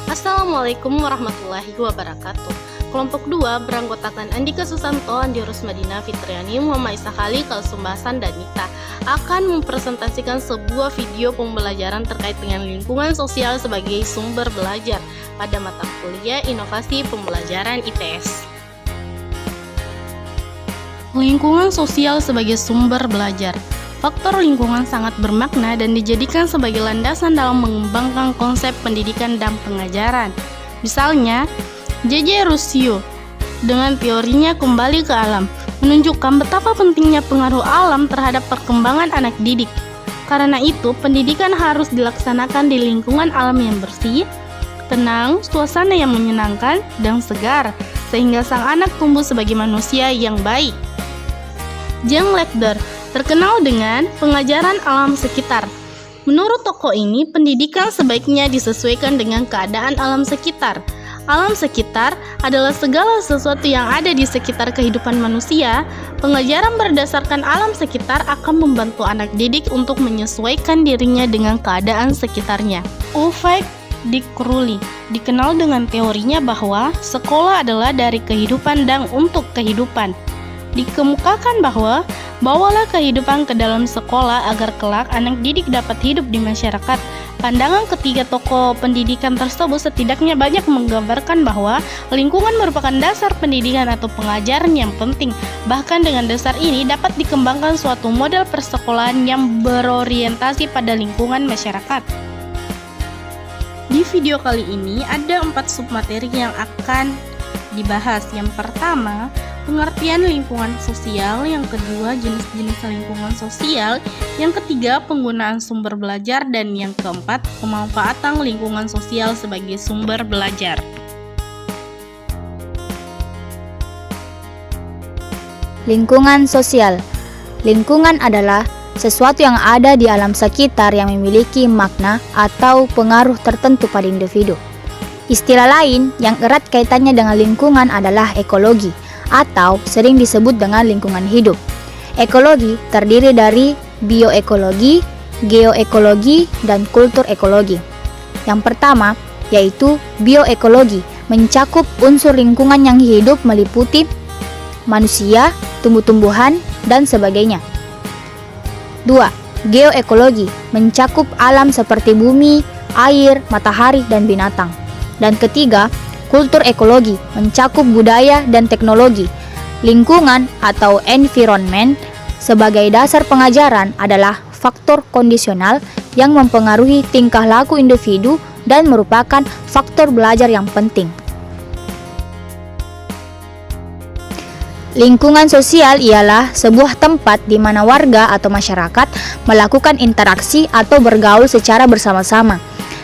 Assalamualaikum warahmatullahi wabarakatuh. Kelompok 2 beranggotakan Andika Susanto, Andi Rusmadina, Fitriani, Muhammad Isa Khalil, Kalsumbasan, dan Nita akan mempresentasikan sebuah video pembelajaran terkait dengan lingkungan sosial sebagai sumber belajar pada mata kuliah Inovasi Pembelajaran IPS. Lingkungan sosial sebagai sumber belajar. Faktor lingkungan sangat bermakna dan dijadikan sebagai landasan dalam mengembangkan konsep pendidikan dan pengajaran. Misalnya, J.J. Rousseau dengan teorinya kembali ke alam menunjukkan betapa pentingnya pengaruh alam terhadap perkembangan anak didik. Karena itu, pendidikan harus dilaksanakan di lingkungan alam yang bersih, tenang, suasana yang menyenangkan, dan segar, sehingga sang anak tumbuh sebagai manusia yang baik. Jean Leclerc terkenal dengan pengajaran alam sekitar. Menurut tokoh ini, pendidikan sebaiknya disesuaikan dengan keadaan alam sekitar. Alam sekitar adalah segala sesuatu yang ada di sekitar kehidupan manusia. Pengajaran berdasarkan alam sekitar akan membantu anak didik untuk menyesuaikan dirinya dengan keadaan sekitarnya. Ulfik Dikruli dikenal dengan teorinya bahwa sekolah adalah dari kehidupan dan untuk kehidupan. Dikemukakan bahwa bawalah kehidupan ke dalam sekolah agar kelak anak didik dapat hidup di masyarakat. Pandangan ketiga tokoh pendidikan tersebut setidaknya banyak menggambarkan bahwa lingkungan merupakan dasar pendidikan atau pengajaran yang penting. Bahkan dengan dasar ini dapat dikembangkan suatu model persekolahan yang berorientasi pada lingkungan masyarakat. Di video kali ini ada 4 submateri yang akan dibahas. Yang pertama, pengertian lingkungan sosial, yang kedua jenis-jenis lingkungan sosial, yang ketiga penggunaan sumber belajar, dan yang keempat pemanfaatan lingkungan sosial sebagai sumber belajar. Lingkungan sosial. Lingkungan adalah sesuatu yang ada di alam sekitar yang memiliki makna atau pengaruh tertentu pada individu. Istilah lain yang erat kaitannya dengan lingkungan adalah ekologi, atau sering disebut dengan lingkungan hidup. Ekologi terdiri dari bioekologi, geoekologi, dan kultur ekologi. Yang pertama, yaitu bioekologi, mencakup unsur lingkungan yang hidup meliputi manusia, tumbuh-tumbuhan, dan sebagainya. 2. Geoekologi, mencakup alam seperti bumi, air, matahari, dan binatang. Dan ketiga, kultur ekologi, mencakup budaya dan teknologi. Lingkungan atau environment sebagai dasar pengajaran adalah faktor kondisional yang mempengaruhi tingkah laku individu dan merupakan faktor belajar yang penting. Lingkungan sosial ialah sebuah tempat di mana warga atau masyarakat melakukan interaksi atau bergaul secara bersama-sama.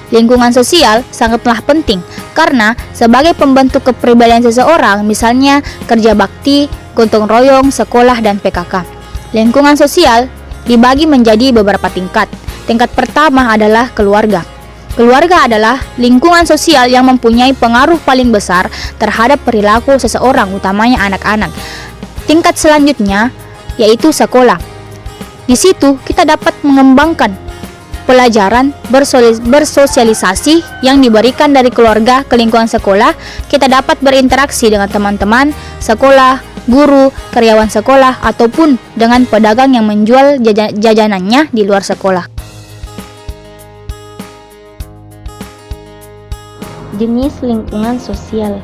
Lingkungan sosial sangatlah penting karena sebagai pembentuk kepribadian seseorang, misalnya kerja bakti, gotong royong, sekolah, dan PKK. Lingkungan sosial dibagi menjadi beberapa tingkat. Tingkat pertama adalah keluarga. Keluarga adalah lingkungan sosial yang mempunyai pengaruh paling besar terhadap perilaku seseorang, utamanya anak-anak. Tingkat selanjutnya yaitu sekolah. Di situ kita dapat mengembangkan pelajaran bersosialisasi yang diberikan dari keluarga ke lingkungan sekolah. Kita dapat berinteraksi dengan teman-teman sekolah, guru, karyawan sekolah, ataupun dengan pedagang yang menjual jajanannya di luar sekolah. Jenis lingkungan sosial.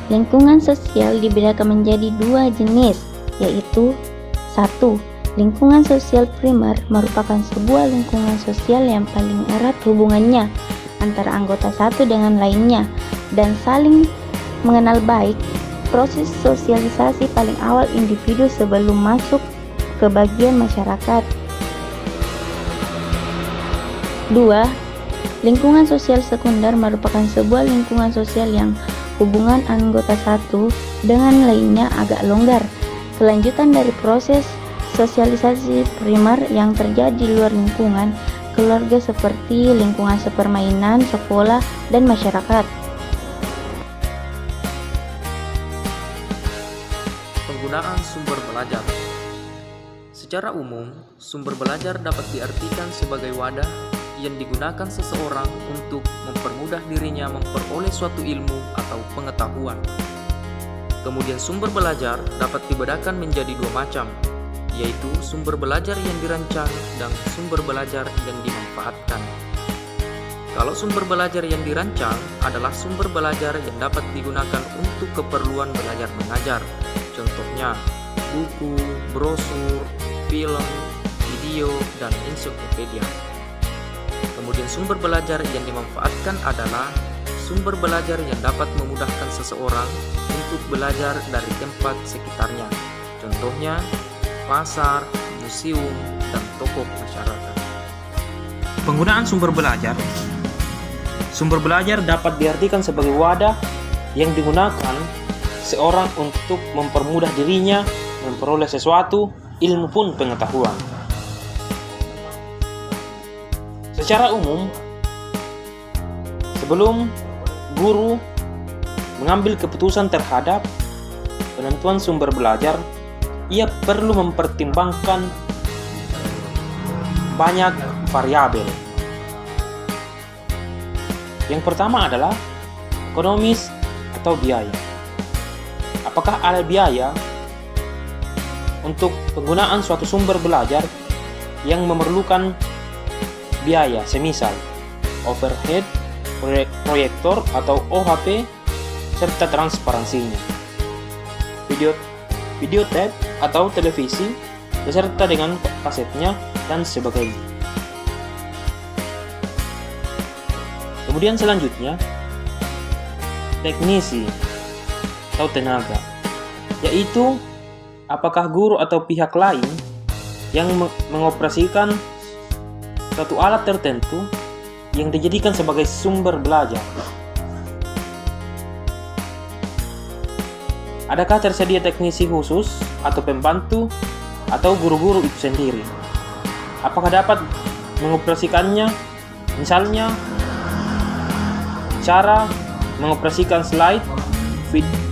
Lingkungan sosial dibedakan menjadi 2 jenis, yaitu 1. Lingkungan sosial primer merupakan sebuah lingkungan sosial yang paling erat hubungannya antara anggota satu dengan lainnya dan saling mengenal baik. Proses sosialisasi paling awal individu sebelum masuk ke bagian masyarakat. 2. Lingkungan sosial sekunder merupakan sebuah lingkungan sosial yang hubungan anggota satu dengan lainnya agak longgar. Kelanjutan dari proses sosialisasi primer yang terjadi di luar lingkungan keluarga seperti lingkungan sepermainan, sekolah, dan masyarakat. Penggunaan sumber belajar. Secara umum, sumber belajar dapat diartikan sebagai wadah yang digunakan seseorang untuk mempermudah dirinya memperoleh suatu ilmu atau pengetahuan. Kemudian sumber belajar dapat dibedakan menjadi dua macam, yaitu sumber belajar yang dirancang dan sumber belajar yang dimanfaatkan. Kalau sumber belajar yang dirancang adalah sumber belajar yang dapat digunakan untuk keperluan belajar mengajar. Contohnya, buku, brosur, film, video, dan ensiklopedia. Kemudian sumber belajar yang dimanfaatkan adalah sumber belajar yang dapat memudahkan seseorang untuk belajar dari tempat sekitarnya. Contohnya, pasar, museum, dan toko masyarakat. Penggunaan sumber belajar. Sumber belajar dapat diartikan sebagai wadah yang digunakan seorang untuk mempermudah dirinya memperoleh sesuatu, ilmu pun pengetahuan. Secara umum, sebelum guru mengambil keputusan terhadap penentuan sumber belajar, ia perlu mempertimbangkan banyak variabel. Yang pertama adalah ekonomis atau biaya. Apakah ada biaya untuk penggunaan suatu sumber belajar yang memerlukan biaya, semisal overhead, proyektor atau OHP, serta transparansinya. Video tape atau televisi beserta dengan kasetnya dan sebagainya. Kemudian selanjutnya, teknisi atau tenaga, yaitu apakah guru atau pihak lain yang mengoperasikan suatu alat tertentu yang dijadikan sebagai sumber belajar. Adakah tersedia teknisi khusus atau pembantu atau guru-guru itu sendiri? Apakah dapat mengoperasikannya? Misalnya, cara mengoperasikan slide,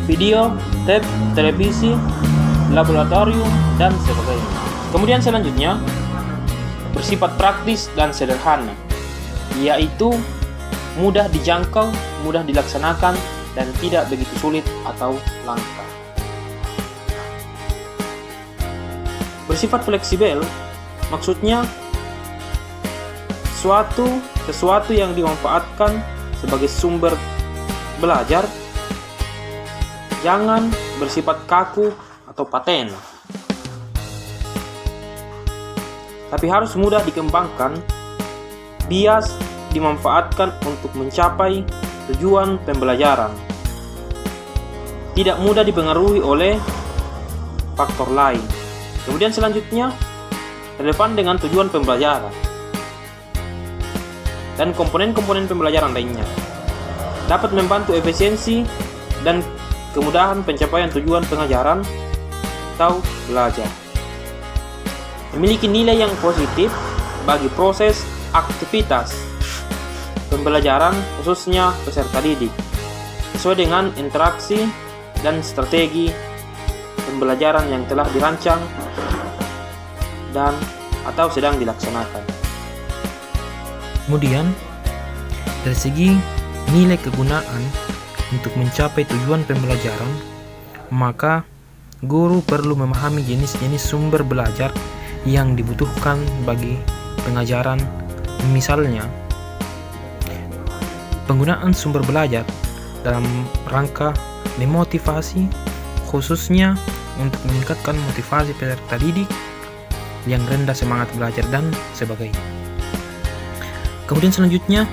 video, tape, televisi, laboratorium, dan sebagainya. Kemudian selanjutnya, bersifat praktis dan sederhana, yaitu mudah dijangkau, mudah dilaksanakan, dan tidak begitu sulit atau langka. Bersifat fleksibel, maksudnya sesuatu yang dimanfaatkan sebagai sumber belajar jangan bersifat kaku atau paten, tapi harus mudah dikembangkan, bias dimanfaatkan untuk mencapai tujuan pembelajaran, tidak mudah dipengaruhi oleh faktor lain. Kemudian selanjutnya, relevan dengan tujuan pembelajaran dan komponen-komponen pembelajaran lainnya, dapat membantu efisiensi dan kemudahan pencapaian tujuan pengajaran atau belajar, memiliki nilai yang positif bagi proses aktivitas pembelajaran khususnya peserta didik, sesuai dengan interaksi dan strategi pembelajaran yang telah dirancang dan atau sedang dilaksanakan. Kemudian, dari segi nilai kegunaan untuk mencapai tujuan pembelajaran, maka guru perlu memahami jenis-jenis sumber belajar yang dibutuhkan bagi pengajaran. Misalnya, penggunaan sumber belajar dalam rangka memotivasi, khususnya untuk meningkatkan motivasi peserta didik yang rendah semangat belajar dan sebagainya. Kemudian selanjutnya,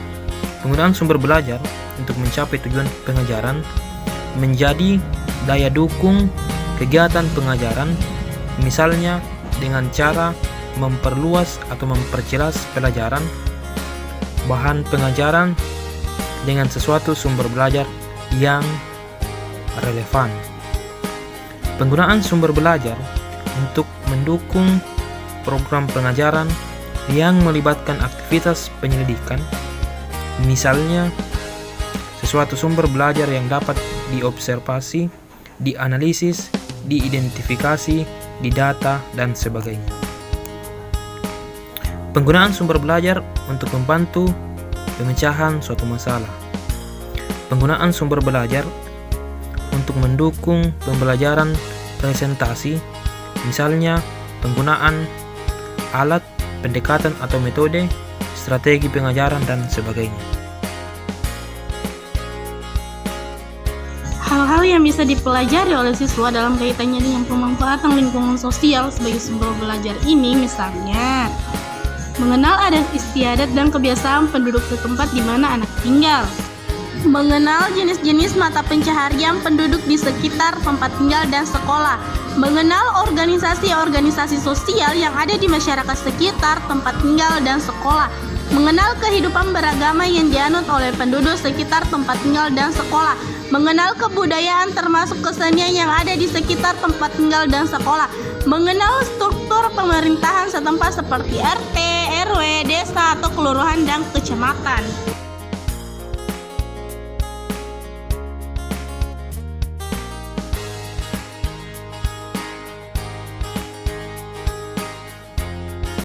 penggunaan sumber belajar untuk mencapai tujuan pengajaran menjadi daya dukung kegiatan pengajaran, misalnya dengan cara memperluas atau memperjelas pelajaran, bahan pengajaran dengan sesuatu sumber belajar yang relevan. Penggunaan sumber belajar untuk mendukung program pengajaran yang melibatkan aktivitas penyelidikan, misalnya sesuatu sumber belajar yang dapat diobservasi, dianalisis, diidentifikasi, didata, dan sebagainya. Penggunaan sumber belajar untuk membantu pemecahan suatu masalah. Penggunaan sumber belajar untuk mendukung pembelajaran presentasi, misalnya penggunaan alat, pendekatan atau metode, strategi pengajaran, dan sebagainya. Hal-hal yang bisa dipelajari oleh siswa dalam kaitannya dengan pemanfaatan lingkungan sosial sebagai sumber belajar ini misalnya mengenal adat istiadat dan kebiasaan penduduk setempat di mana anak tinggal, mengenal jenis-jenis mata pencaharian penduduk di sekitar tempat tinggal dan sekolah, mengenal organisasi-organisasi sosial yang ada di masyarakat sekitar tempat tinggal dan sekolah, mengenal kehidupan beragama yang dianut oleh penduduk sekitar tempat tinggal dan sekolah, mengenal kebudayaan termasuk kesenian yang ada di sekitar tempat tinggal dan sekolah, mengenal struktur pemerintahan setempat seperti RT, RW, desa, atau kelurahan dan kecamatan.